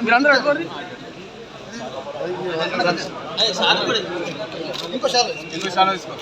మీరందరూ అడుకోండి. ఇంకో శాల తీసుకో.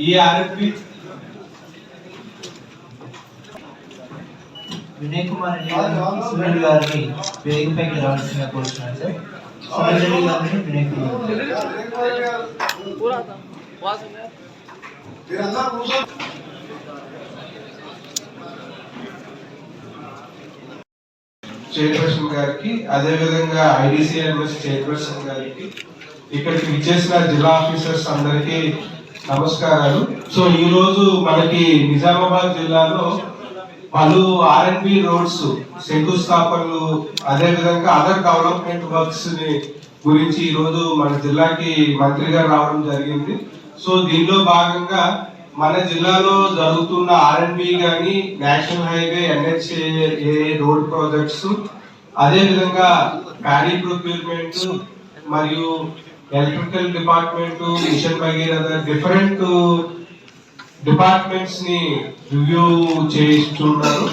ఈ ఆర్ఎఫ్పి వినయ్ కుమార్ సునీల్ గారిని వేదికపైకి రావాల్సిందిగా కోరుతున్నాను సార్. సునీల్ రెడ్డి గారిని వినయ్ కుమార్ చైర్పర్సన్ గారికి, అదేవిధంగా ఐడిసిఎంఎస్ చైర్పర్సన్ గారికి, ఇక్కడికి విచ్చేసిన జిల్లా ఆఫీసర్స్ అందరికీ నమస్కారాలు. సో ఈ రోజు మనకి నిజామాబాద్ జిల్లాలో పలు ఆర్ఎండ్బి రోడ్స్ శంకుస్థాపనలు, అదేవిధంగా అదర్ డెవలప్మెంట్ వర్క్స్ గురించి ఈ రోజు మన జిల్లాకి మంత్రి గారు రావడం జరిగింది. సో దీనిలో భాగంగా మన జిల్లాలో జరుగుతున్న ఆర్ఎండ్బి కానీ, national highway, NHAI road projects, అదేవిధంగా ప్యాడీ ప్రొక్యూర్మెంట్ మరియు electrical department, mission Bhagiratha, different departments ని రివ్యూ చేస్తున్నారు.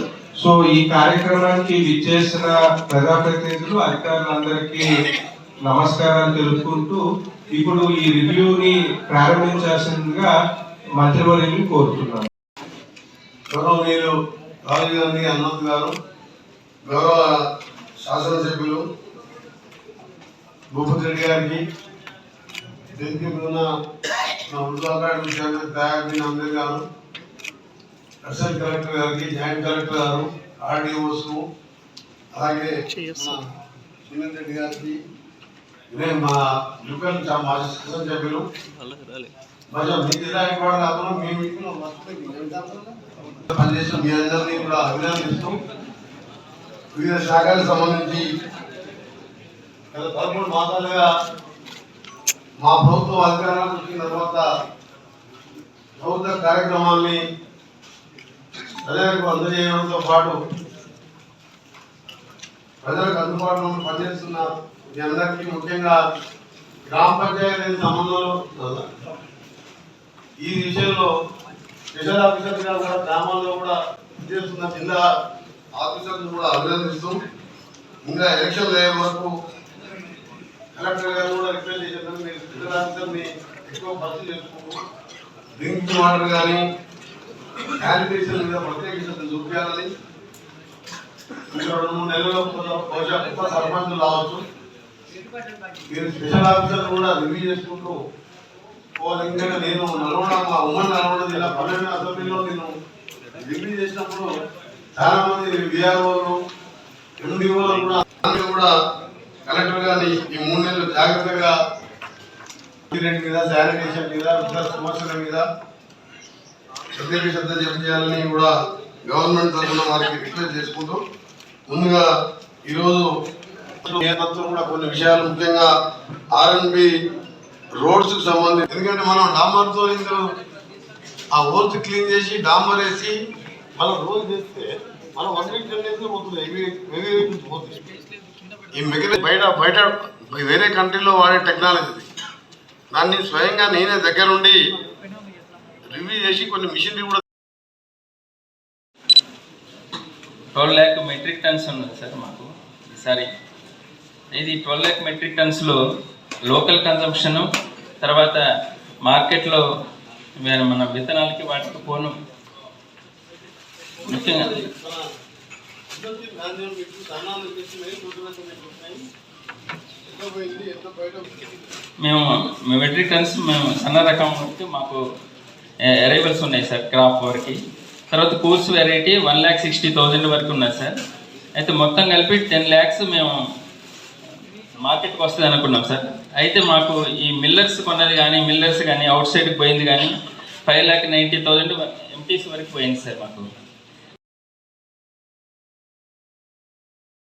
సో ఈ కార్యక్రమానికి విచ్చేసిన ప్రజాప్రతినిధులు, అధికారులందరికీ నమస్కారాలు తెలుపుకుంటూ ఇప్పుడు ఈ రివ్యూని ప్రారంభించాల్సిందిగా మంత్రివర్యుని కోరుతున్నాను. గౌరవనీయులు రాజీవ్ గాంధీ అన్నత్ గారు, గౌరవ శాసనసభ్యులు భూపతి రెడ్డి గారికి, దీనికి ఉన్న అందరి గారు, అడిషనల్ కలెక్టర్ గారికి, జాయింట్ కలెక్టర్ గారు, ఆర్డీఓస్, అలాగే సునీల్ రెడ్డి గారికి, మా యుగల్ మాజీ శాసనసభ్యులు, మీ జిల్లా కూడా కాకుండా మీ మీటింగ్లో పనిచేసిన మీ అందరినీ కూడా అభినందిస్తూ వివిధ శాఖలకు సంబంధించి గత 13 మాసాలుగా మా ప్రభుత్వం అధికారంలోకి వచ్చిన తర్వాత ప్రభుత్వ కార్యక్రమాల్ని ప్రజలకు అందజేయడంతో పాటు ప్రజలకు అందుబాటులో పనిచేస్తున్న మీ అందరికీ, ముఖ్యంగా గ్రామ పంచాయతీ సంబంధంలో ఈ విషయంలో స్పెషల్ ఆఫీసర్ గారు కూడా గ్రామాల్లో కూడా చేస్తున్న జిల్లా ఆఫీసర్లు కూడా అభినందిస్తూ, ఇంకా ఎలక్షన్ అయ్యే వరకు కలెక్టర్ గారు కూడా రిక్వెస్ట్ చేశారు, మీరు స్పెషల్ ఆఫీసర్ని ఎక్కువ పరిచయం చేసుకుంటూ డ్రింకింగ్ వాటర్ కానీ శానిటేషన్ మీద ప్రత్యేక శ్రద్ధ చూపించాలని, ఇంకా 2-3 నెలల్లో బహుశా కొత్త సర్పంచులు రావచ్చు, మీరు స్పెషల్ ఆఫీసర్ కూడా రివ్యూ చేసుకుంటూ ఇంకా నేను నల్గొండ ఉమ్మడి నల్గొండ జిల్లా 12 అసెంబ్లీలో నేను రివ్యూ చేసినప్పుడు చాలా మంది విఆర్ఓలు, ఎండిఓలు కూడా కలెక్టర్ గారిని ఈ 3 నెలలు జాగ్రత్తగా మీద, శానిటేషన్ మీద, ఇతర సమస్యల మీద ప్రత్యేక శ్రద్ధ చేయాలని కూడా గవర్నమెంట్ తరఫున వారికి రిక్వెస్ట్ చేసుకుంటూ, ముందుగా ఈరోజు కూడా కొన్ని విషయాలు, ముఖ్యంగా ఆర్ఎండ్బి రోడ్స్ కు సంబంధించి, ఎందుకంటే మనం డాంబర్తో ఆ హోల్స్ క్లీన్ చేసి డాంబర్ వేసి మనం రోజు చేస్తే మనం 1 వీక్ 10 డేస్ లో పోతుంది, పోతుంది. ఈ మిగిలిన బయట వేరే కంట్రీలో వాడే టెక్నాలజీ, దాన్ని స్వయంగా నేనే దగ్గరుండి రివ్యూ చేసి కొన్ని మిషనరీ కూడా 12 lakh మెట్రిక్ టన్స్ ఉన్నది సార్ మాకు ఈసారి. ఇది 12 lakh మెట్రిక్ టన్స్లో లోకల్ కన్జంప్షను, తర్వాత మార్కెట్లో మన విత్తనాలకి వాటికి పోను ముఖ్యంగా మేము మెట్రిక్ టన్స్ మేము సన్న రకం వరకు మాకు అరైవల్స్ ఉన్నాయి సార్ క్రాప్ వరకు. తర్వాత కోర్స్ వెరైటీ 1,60,000 వరకు ఉన్నాయి సార్. అయితే మొత్తం కలిపి 10 lakhs మేము మార్కెట్కి వస్తుంది అనుకున్నాం సార్. అయితే మాకు ఈ మిల్లర్స్ కొన్నది కానీ అవుట్ సైడ్కి పోయింది కానీ 5,90,000 ఎంటీస్ వరకు పోయింది సార్ మాకు.